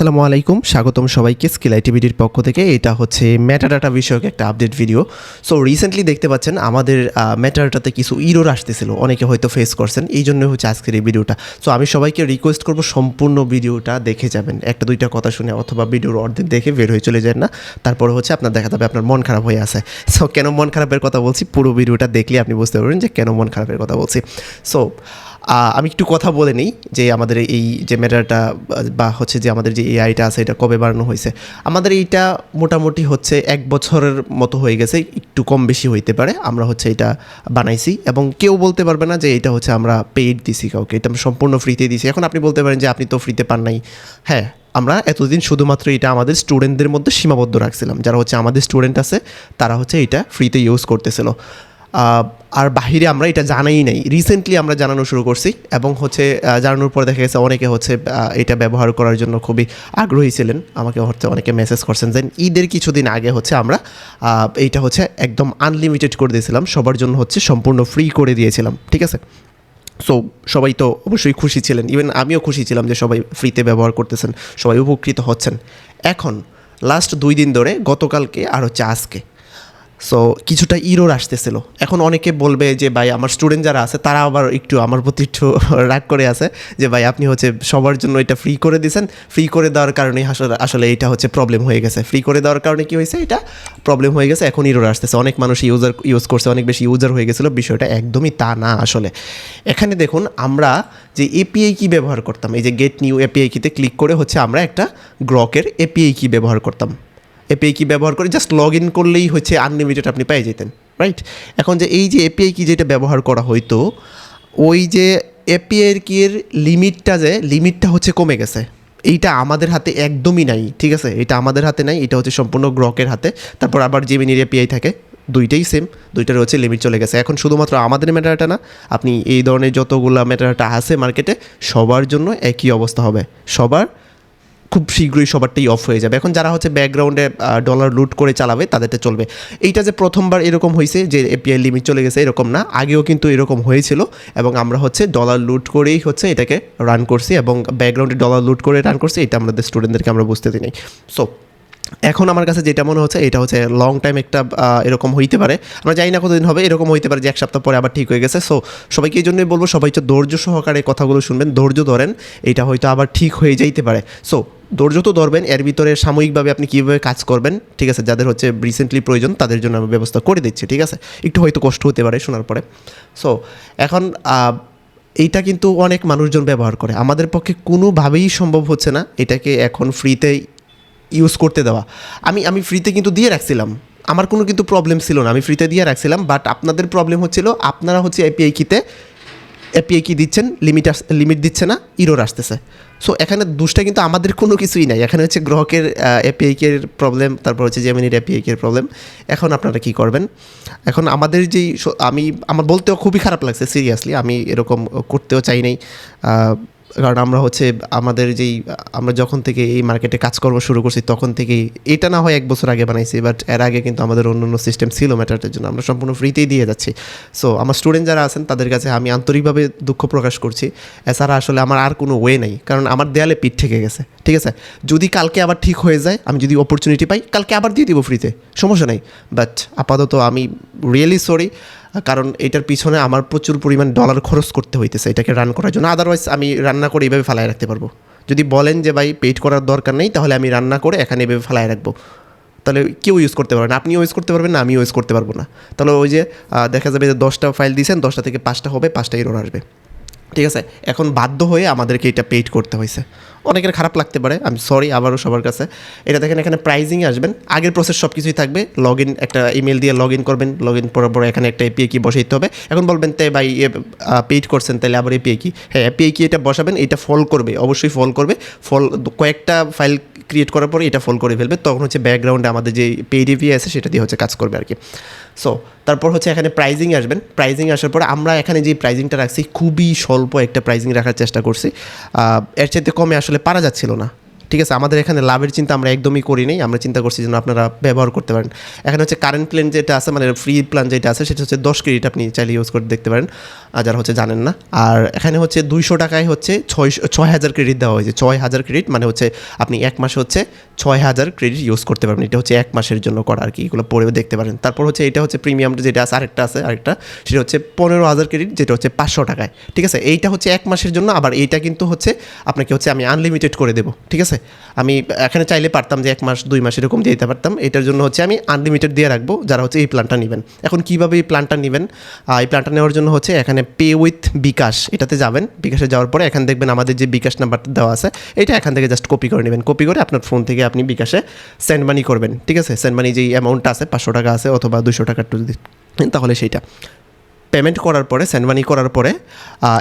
আসসালামু আলাইকুম, স্বাগতম সবাইকে স্কিল আইটিভিডির পক্ষ থেকে। এটা হচ্ছে মেটাডাটা বিষয়ক একটা আপডেট ভিডিও। সো রিসেন্টলি দেখতে পাচ্ছেন আমাদের মেটাডাটাতে কিছু ইরর আসতেছিল, অনেকে হয়তো ফেস করছেন, এই জন্য হচ্ছে আজকের এই ভিডিওটা। সো আমি সবাইকে রিকোয়েস্ট করব সম্পূর্ণ ভিডিওটা দেখে যাবেন, একটা দুইটা কথা শুনে অথবা ভিডিওর অর্ধেক দেখে বের হয়ে চলে যান না। তারপরে হচ্ছে আপনার দেখা যাবে আপনার মন খারাপ হয়ে আছে। সো কেন মন খারাপের কথা বলছি, পুরো ভিডিওটা দেখলে আপনি বুঝতে পারবেন যে কেন মন খারাপের কথা বলছি। সো আমি একটু কথা বলে নিই যে আমাদের এই যে মেটাডাটা বা হচ্ছে যে আমাদের যে এআইটা আছে এটা কবে বানানো হয়েছে। আমাদের এইটা মোটামুটি হচ্ছে 1 বছরের মতো হয়ে গেছে, একটু কম বেশি হইতে পারে। আমরা হচ্ছে এটা বানাইছি এবং কেউ বলতে পারবে না যে এটা হচ্ছে আমরা পেইড দিছি কাউকে, এটা আমরা সম্পূর্ণ ফ্রিতে দিছি। এখন আপনি বলতে পারেন যে আপনি তো ফ্রিতে পান নাই। হ্যাঁ, আমরা এতদিন শুধুমাত্র এটা আমাদের স্টুডেন্টদের মধ্যে সীমাবদ্ধ রাখছিলাম, যারা হচ্ছে আমাদের স্টুডেন্ট আছে তারা হচ্ছে এটা ফ্রিতে ইউজ করতেছিল। আর বাহিরে আমরা এটা জানাই নাই, রিসেন্টলি আমরা জানানো শুরু করছি এবং হচ্ছে জানানোর পর দেখা গেছে অনেকে হচ্ছে এটা ব্যবহার করার জন্য খুবই আগ্রহী ছিলেন। আমাকে হচ্ছে অনেকে মেসেজ করছেন যে ঈদের কিছুদিন আগে হচ্ছে আমরা এইটা হচ্ছে একদম আনলিমিটেড করে দিয়েছিলাম, সবার জন্য হচ্ছে সম্পূর্ণ ফ্রি করে দিয়েছিলাম, ঠিক আছে। সো সবাই তো অবশ্যই খুশি ছিলেন, ইভেন আমিও খুশি ছিলাম যে সবাই ফ্রিতে ব্যবহার করতেছেন, সবাই উপকৃত হচ্ছেন। এখন লাস্ট 2 দিন ধরে, গতকালকে আর হচ্ছে আজকে, সো কিছুটা ইরর আসতেছিল। এখন অনেকে বলবে যে ভাই আমার স্টুডেন্ট যারা আছে তারা আবার একটু আমার প্রতি একটু রাগ করে আছে যে ভাই আপনি হচ্ছে সবার জন্য এটা ফ্রি করে দিয়েছেন, ফ্রি করে দেওয়ার কারণেই আসলে এটা হচ্ছে প্রবলেম হয়ে গেছে। ফ্রি করে দেওয়ার কারণে কী হয়েছে, এটা প্রবলেম হয়ে গেছে, এখন ইরর আসতেছে। অনেক মানুষ ইউজ করছে, অনেক বেশি ইউজার হয়ে গেছিলো। বিষয়টা একদমই তা না আসলে। এখানে দেখুন আমরা যে এপিআই কি ব্যবহার করতাম, এই যে গেট নিউ এপিআই কিতে ক্লিক করে হচ্ছে আমরা একটা গ্রকের এপিআই কি ব্যবহার করতাম। এপিআই কি ব্যবহার করে জাস্ট লগ ইন করলেই হচ্ছে আনলিমিটেড আপনি পেয়ে যেতেন, রাইট। এখন যে এই যে এপিআই কি যেটা ব্যবহার করা হইতো, ওই যে এপিআই কির লিমিটটা হচ্ছে কমে গেছে। এইটা আমাদের হাতে একদমই নাই, ঠিক আছে, এটা আমাদের হাতে নাই, এটা হচ্ছে সম্পূর্ণ গ্রকের হাতে। তারপর আবার জেমিনির এপিআই থাকে, দুইটাই সেম, দুইটার হচ্ছে লিমিট চলে গেছে। এখন শুধুমাত্র আমাদের মেটাডাটা না, আপনি এই ধরনের যতগুলো মেটাডাটা আছে মার্কেটে সবার জন্য একই অবস্থা হবে, সবার খুব শীঘ্রই সবারটাই অফ হয়ে যাবে। এখন যারা হচ্ছে ব্যাকগ্রাউন্ডে ডলার লুট করে চালাবে তাদেরটা চলবে। এইটা যে প্রথমবার এরকম হয়েছে যে এপিআই লিমিট চলে গেছে এরকম না, আগেও কিন্তু এরকম হয়েছিল এবং আমরা হচ্ছে ডলার লুট করেই হচ্ছে এটাকে রান করছি এবং ব্যাকগ্রাউন্ডে ডলার লুট করে রান করছি, এটা আমাদের স্টুডেন্টদেরকে আমরা বুঝতে দিই নাই। সো এখন আমার কাছে যেটা মনে হচ্ছে এটা হচ্ছে লং টাইম একটা এরকম হইতে পারে, আমরা জানি না কতদিন হবে, এরকম হইতে পারে যে 1 সপ্তাহ পরে আবার ঠিক হয়ে গেছে। সো সবাইকে এই জন্যই বলবো, সবাই তো ধৈর্য সহকারে কথাগুলো শুনবেন, ধৈর্য ধরেন, এটা হয়তো আবার ঠিক হয়ে যাইতে পারে। সো ধৈর্য তো ধরবেন, এর ভিতরে সাময়িকভাবে আপনি কীভাবে কাজ করবেন, ঠিক আছে, যাদের হচ্ছে রিসেন্টলি প্রয়োজন তাদের জন্য আমি ব্যবস্থা করে দিচ্ছি, ঠিক আছে। একটু হয়তো কষ্ট হতে পারে শোনার পরে। সো এখন এইটা কিন্তু অনেক মানুষজন ব্যবহার করে, আমাদের পক্ষে কোনোভাবেই সম্ভব হচ্ছে না এটাকে এখন ফ্রিতে ইউজ করতে দেওয়া। আমি ফ্রিতে কিন্তু দিয়ে রাখছিলাম, আমার কোনো কিন্তু প্রবলেম ছিল না, আমি ফ্রিতে দিয়ে রাখছিলাম। বাট আপনাদের প্রবলেম হচ্ছিল, আপনারা হচ্ছে এপিআই কি দিচ্ছেন, লিমিট দিচ্ছে না, ইরর আসতেছে। সো এখানে দুষ্টা কিন্তু আমাদের কোনো কিছুই নাই, এখানে হচ্ছে গ্রাহকের এপিআই এর প্রবলেম, তারপর হচ্ছে জেমিনির এপিআই এর প্রবলেম। এখন আপনারা কী করবেন, এখন আমাদের যেই আমার বলতেও খুবই খারাপ লাগছে, সিরিয়াসলি আমি এরকম করতেও চাই নাই। কারণ আমরা হচ্ছে আমরা যখন থেকে এই মার্কেটে কাজকর্ম শুরু করছি তখন থেকেই, এটা না হয় 1 বছর আগে বানাইছি, বাট এর আগে কিন্তু আমাদের অন্য সিস্টেম ছিল ম্যাটারটার জন্য, আমরা সম্পূর্ণ ফ্রিতেই দিয়ে যাচ্ছি। সো আমার স্টুডেন্ট যারা আছেন তাদের কাছে আমি আন্তরিকভাবে দুঃখ প্রকাশ করছি। এছাড়া আসলে আমার আর কোনো ওয়ে নাই, কারণ আমার দেয়ালে পিঠ ঠেকে গেছে, ঠিক আছে। যদি কালকে আবার ঠিক হয়ে যায়, আমি যদি অপরচুনিটি পাই কালকে আবার দিয়ে দিব ফ্রিতে, সমস্যা নেই। বাট আপাতত আমি রিয়েলি সরি, কারণ এটার পিছনে আমার প্রচুর পরিমাণ ডলার খরচ করতে হইতেছে এটাকে রান করার জন্য। আদারওয়াইজ আমি রান্না করে এইভাবে ফেলায় রাখতে পারবো। যদি বলেন যে ভাই পেইড করার দরকার নেই, তাহলে আমি রান্না করে এখানে এভাবে ফেলায় রাখবো, তাহলে কেউ ইউজ করতে পারবে না, আপনিও ইউজ করতে পারবেন না, আমিও ইউজ করতে পারবো না। তাহলে ওই যে দেখা যাবে যে 10টা ফাইল দিয়েছেন, 10টা থেকে 5টা হবে, 5টা এরর আসবে, ঠিক আছে। এখন বাধ্য হয়ে আমাদেরকে এটা পেইড করতে হয়েছে, অনেকের খারাপ লাগতে পারে, আমি সরি আবারও সবার কাছে। এটা দেখেন এখানে প্রাইজিংয়ে আসবেন, আগের প্রসেস সব কিছুই থাকবে। লগ ইন, একটা ইমেল দিয়ে লগ ইন করবেন, লগ ইন করার পরে এখানে একটা এপিআই কি বসাইতে হবে। এখন বলবেন তাই ভাই পেইড করছেন তাহলে আবার এপিআই কি, হ্যাঁ এপিআই কি এটা বসাবেন, এটা ফল করবে, অবশ্যই ফল করবে। কয়েকটা ফাইল ক্রিয়েট করার পরে এটা ফল করে ফেলবে, তখন হচ্ছে ব্যাকগ্রাউন্ডে আমাদের যে পেইড এপিআই আছে সেটা দিয়ে হচ্ছে কাজ করবে আর কি। সো তারপর হচ্ছে এখানে প্রাইজিং আসবেন, প্রাইজিং আসার পরে আমরা এখানে যে প্রাইজিংটা রাখছি খুবই স্বল্প একটা প্রাইজিং রাখার চেষ্টা করছি, এর চাইতে কমে আসলে পারা যাচ্ছিল না, ঠিক আছে, আমাদের এখানে লাভের চিন্তা আমরা একদমই করি নাই, আমরা চিন্তা করছি যেন আপনারা ব্যবহার করতে পারেন। এখানে হচ্ছে কারেন্ট প্ল্যান যেটা আছে, মানে ফ্রি প্ল্যান যেটা আছে সেটা হচ্ছে 10 ক্রেডিট, আপনি চাইলে ইউজ করে দেখতে পারেন যারা হচ্ছে জানেন না। আর এখানে হচ্ছে 200 টাকায় হচ্ছে 6,000 ক্রেডিট দেওয়া হয়েছে। 6,000 ক্রেডিট মানে হচ্ছে আপনি এক মাসে হচ্ছে 6,000 ক্রেডিট ইউজ করতে পারবেন। এটা হচ্ছে এক মাসের জন্য করা আর কি, এগুলো পড়েও দেখতে পারেন। তারপর হচ্ছে এটা হচ্ছে প্রিমিয়াম যেটা আছে, আরেকটা সেটা হচ্ছে 15,000 ক্রেডিট, যেটা হচ্ছে 500 টাকায়। ঠিক আছে, এইটা হচ্ছে এক মাসের জন্য। আবার এইটা কিন্তু হচ্ছে আপনাকে হচ্ছে আমি আনলিমিটেড করে দেবো। ঠিক আছে, আমি এখানে চাইলে পারতাম যে 1 মাস 2 মাস এরকম দিয়ে দিতে পারতাম, এটার জন্য হচ্ছে আমি আনলিমিটেড দিয়ে রাখবো যারা হচ্ছে এই প্ল্যানটা নেবেন। এখন কীভাবে এই প্ল্যানটা নেবেন, এই প্ল্যানটা নেওয়ার জন্য হচ্ছে এখানে পে উইথ বিকাশ এটাতে যাবেন। বিকাশে যাওয়ার পরে এখানে দেখবেন আমাদের যে বিকাশ নাম্বারটা দেওয়া আছে, এটা এখান থেকে জাস্ট কপি করে নেবেন। কপি করে আপনার ফোন থেকে আপনি বিকাশে সেন্ড মানি করবেন। ঠিক আছে, সেন্ড মানি যেই অ্যামাউন্টটা আছে 500 টাকা আছে অথবা 200 টাকার যদি তাহলে সেইটা পেমেন্ট করার পরে, সেন্ড মানি করার পরে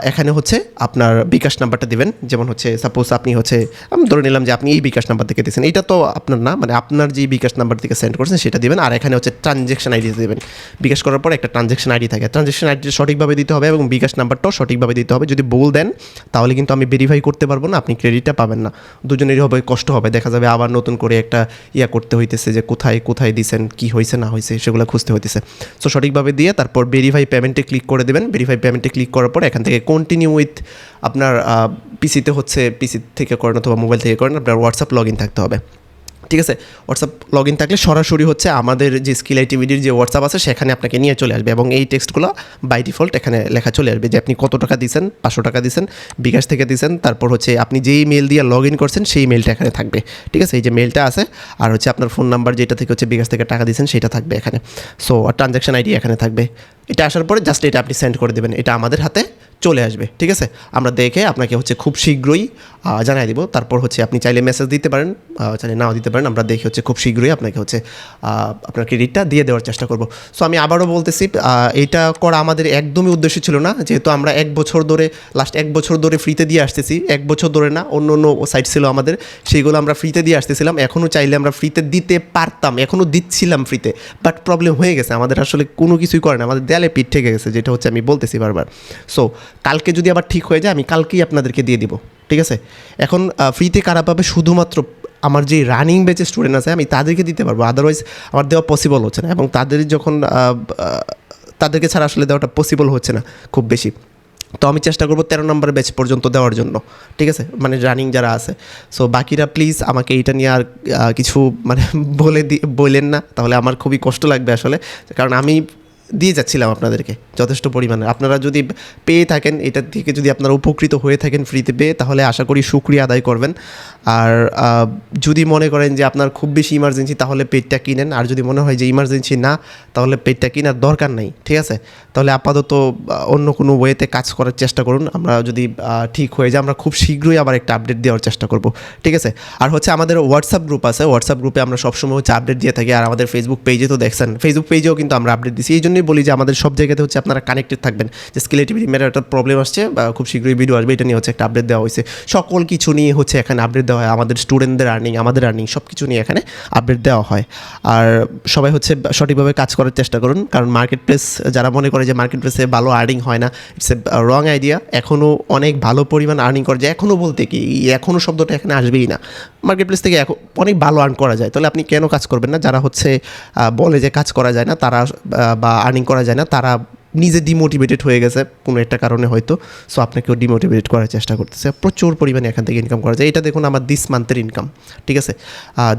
এখানে হচ্ছে আপনার বিকাশ নাম্বারটা দিবেন। যেমন হচ্ছে সাপোজ আপনি হচ্ছে, আমি ধরে নিলাম যে আপনি এই বিকাশ নাম্বার থেকে দিয়েছেন, এটা তো আপনার না, মানে আপনার যে বিকাশ নাম্বার থেকে সেন্ড করছেন সেটা দিবেন। আর এখানে হচ্ছে ট্রানজ্যাকশন আইডি দেবেন। বিকাশ করার পরে একটা ট্রানজ্যাকশন আইডি থাকে, ট্রানজ্যাকশন আইডিটা সঠিকভাবে দিতে হবে এবং বিকাশ নাম্বারটাও সঠিকভাবে দিতে হবে। যদি ভুল দেন তাহলে কিন্তু আমি ভেরিফাই করতে পারবো না, আপনি ক্রেডিটটা পাবেন না। দুজনেরই হবে কষ্ট হবে, দেখা যাবে আবার নতুন করে একটা করতে হইতেছে যে কোথায় কোথায় দিয়েছেন, কী হয়েছে না হয়েছে সেগুলো খুঁজতে হইতেছে। সো সঠিকভাবে দিয়ে তারপর ভেরিফাই পেমেন্টে ক্লিক করে দেবেন। ভেরিফাই পেমেন্টে ক্লিক করার পর এখান থেকে কন্টিনিউ উইথ আপনার পিসিতে হচ্ছে, পিসি থেকে করেন অথবা মোবাইল থেকে করেন, আপনার হোয়াটসঅ্যাপ লগ ইন থাকতে হবে। ঠিক আছে, হোয়াটসঅ্যাপ লগ ইন থাকলে সরাসরি হচ্ছে আমাদের যে স্কিল আইটিভিডির যে হোয়াটসঅ্যাপ আছে সেখানে আপনাকে নিয়ে চলে আসবে এবং এই টেক্সটগুলো বাই ডিফল্ট এখানে লেখা চলে আসবে যে আপনি কত টাকা দিয়েছেন, 500 টাকা দিয়েছেন, বিকাশ থেকে দিয়েছেন, তারপর হচ্ছে আপনি যেই মেল দিয়ে লগ ইন করছেন সেই মেলটা এখানে থাকবে। ঠিক আছে, এই যে মেলটা আছে আর হচ্ছে আপনার ফোন নাম্বার যেটা থেকে হচ্ছে বিকাশ থেকে টাকা দিয়েছেন সেটা থাকবে এখানে। সো আর ট্রানজ্যাকশন আইডি এখানে থাকবে। এটা আসার পরে জাস্ট এটা আপনি সেন্ড করে দেবেন, এটা আমাদের হাতে চলে আসবে। ঠিক আছে, আমরা দেখে আপনাকে হচ্ছে খুব শীঘ্রই জানাই দিব। তারপর হচ্ছে আপনি চাইলে মেসেজ দিতে পারেন, চাইলে নাও দিতে পারেন। আমরা দেখে হচ্ছে খুব শীঘ্রই আপনাকে হচ্ছে আপনার ক্রেডিটটা দিয়ে দেওয়ার চেষ্টা করব। সো আমি আবারও বলতেছি, এইটা করা আমাদের একদমই উদ্দেশ্য ছিল না, যেহেতু আমরা লাস্ট এক বছর ধরে ফ্রিতে দিয়ে আসতেছি। 1 বছর ধরে না, অন্য সাইট ছিল আমাদের, সেইগুলো আমরা ফ্রিতে দিয়ে আসতেছিলাম। এখনও চাইলে আমরা ফ্রিতে দিতে পারতাম, এখনও দিচ্ছিলাম ফ্রিতে, বাট প্রবলেম হয়ে গেছে আমাদের, আসলে কোনো কিছুই করে না, আমাদের দেয়ালে পিঠ ঠেকে গেছে, যেটা হচ্ছে আমি বলতেছি বারবার। সো কালকে যদি আবার ঠিক হয়ে যায় আমি কালকেই আপনাদেরকে দিয়ে দিব। ঠিক আছে, এখন ফ্রিতে কারা পাবে, শুধুমাত্র আমার যে রানিং ব্যাচের স্টুডেন্ট আছে আমি তাদেরকে দিতে পারবো, আদারওয়াইজ আমার দেওয়া পসিবল হচ্ছে না। এবং তাদের যখন তাদেরকে ছাড়া আসলে দেওয়াটা পসিবল হচ্ছে না খুব বেশি। তো আমি চেষ্টা করবো 13 নম্বর ব্যাচ পর্যন্ত দেওয়ার জন্য। ঠিক আছে, মানে রানিং যারা আছে। সো বাকিরা প্লিজ আমাকে এইটা নিয়ে আর কিছু মানে বলেন না, তাহলে আমার খুবই কষ্ট লাগবে আসলে, কারণ আমি দিয়ে যাচ্ছিলাম আপনাদেরকে যথেষ্ট পরিমাণে। আপনারা যদি পেয়ে থাকেন, এটা থেকে যদি আপনারা উপকৃত হয়ে থাকেন ফ্রিতে পেয়ে, তাহলে আশা করি শুকরিয়া আদায় করবেন। আর যদি মনে করেন যে আপনার খুব বেশি ইমার্জেন্সি তাহলে পেডটা কিনেন, আর যদি মনে হয় যে ইমার্জেন্সি না তাহলে পেডটা কেনার দরকার নেই। ঠিক আছে, তাহলে আপাতত অন্য কোনো ওয়েতে কাজ করার চেষ্টা করুন। আমরা যদি ঠিক হয়ে যায় আমরা খুব শীঘ্রই আবার একটা আপডেট দেওয়ার চেষ্টা করব। ঠিক আছে, আর হচ্ছে আমাদের হোয়াটসঅ্যাপ গ্রুপ আছে, হোয়াটসঅ্যাপ গ্রুপে আমরা সবসময় হচ্ছে আপডেট দিয়ে থাকি। আর আমাদের ফেসবুক পেজে তো দেখছেন, ফেসবুক পেজেও কিন্তু আমরা আপডেট দিচ্ছি। এই জন্যই বলি যে আমাদের সব জায়গাতে হচ্ছে আপনারা কানেক্টেড থাকবেন। যে স্কিল আইটিভিটি মেয়ের একটা প্রবলেম আসছে বা খুব শীঘ্রই ভিডিও আসবে, এটা নিয়ে হচ্ছে একটা আপডেট দেওয়া হয়েছে। সকল কিছু নিয়ে হচ্ছে এখানে আপডেট দেওয়া হয়, আমাদের স্টুডেন্টদের আর্নিং, আমাদের আর্নিং সব কিছু নিয়ে এখানে আপডেট দেওয়া হয়। আর সবাই হচ্ছে সঠিকভাবে কাজ করার চেষ্টা করুন, কারণ মার্কেট প্লেস যারা মনে করে যে মার্কেট প্লেসে ভালো আর্নিং হয় না, ইটস এ রং আইডিয়া। এখনও অনেক ভালো পরিমাণ আর্নিং করা যায়, এখনও বলতে কি এখনও শব্দটা এখানে আসবেই না। মার্কেট প্লেস থেকে অনেক ভালো আর্ন করা যায়, তাহলে আপনি কেন কাজ করবেন না? যারা হচ্ছে বলে যে কাজ করা যায় না তারা বা আর্নিং করা যায় না, তারা নিজে ডিমোটিভেটেড হয়ে গেছে কোনো একটা কারণে হয়তো। সো আপনাকেও ডিমোটিভেট করার চেষ্টা করতেছে। প্রচুর পরিমাণে এখান থেকে ইনকাম করা যায়। এটা দেখুন আমার দিস মান্থের ইনকাম। ঠিক আছে,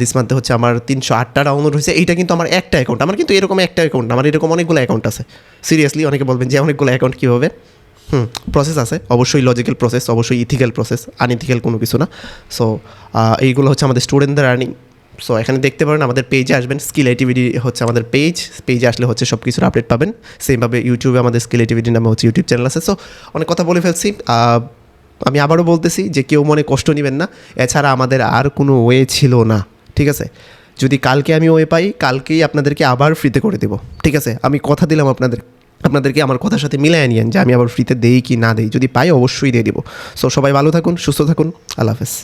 দিস মান্থে হচ্ছে আমার 308টা ডাউনলোড হয়েছে। এইটা কিন্তু আমার একটা অ্যাকাউন্ট, আমার কিন্তু এরকম একটা অ্যাকাউন্ট, আমার এরকম অনেকগুলো অ্যাকাউন্ট আছে। সিরিয়াসলি অনেকে বলবেন যে অনেকগুলো অ্যাকাউন্ট কীভাবে? প্রসেস আছে, অবশ্যই লজিক্যাল প্রসেস, অবশ্যই ইথিক্যাল প্রসেস, আনইথিক্যাল কোনো কিছু না। সো এইগুলো হচ্ছে আমাদের স্টুডেন্টদের আর্নিং। সো এখানে দেখতে পারেন, আমাদের পেজে আসবেন, স্কিল আইটিভিটি হচ্ছে আমাদের পেজে আসলে হচ্ছে সব কিছুর আপডেট পাবেন। সেমভাবে ইউটিউবে আমাদের স্কিল আইটিভিটি নামে হচ্ছে ইউটিউব চ্যানেল আছে। সো অনেক কথা বলে ফেলছি, আমি আবারও বলতেছি যে কেউ মনে কষ্ট নেবেন না, এছাড়া আমাদের আর কোনো ওয়ে ছিল না। ঠিক আছে, যদি কালকে আমি ওয়ে পাই কালকেই আপনাদেরকে আবার ফ্রিতে করে দেবো। ঠিক আছে, আমি কথা দিলাম আপনাদেরকে আমার কথার সাথে মিলাই নিয়েন যে আমি আবার ফ্রিতে দেই কি না দেই, যদি পাই অবশ্যই দিয়ে দিব। সো সবাই ভালো থাকুন, সুস্থ থাকুন, আল্লাহ হাফেজ।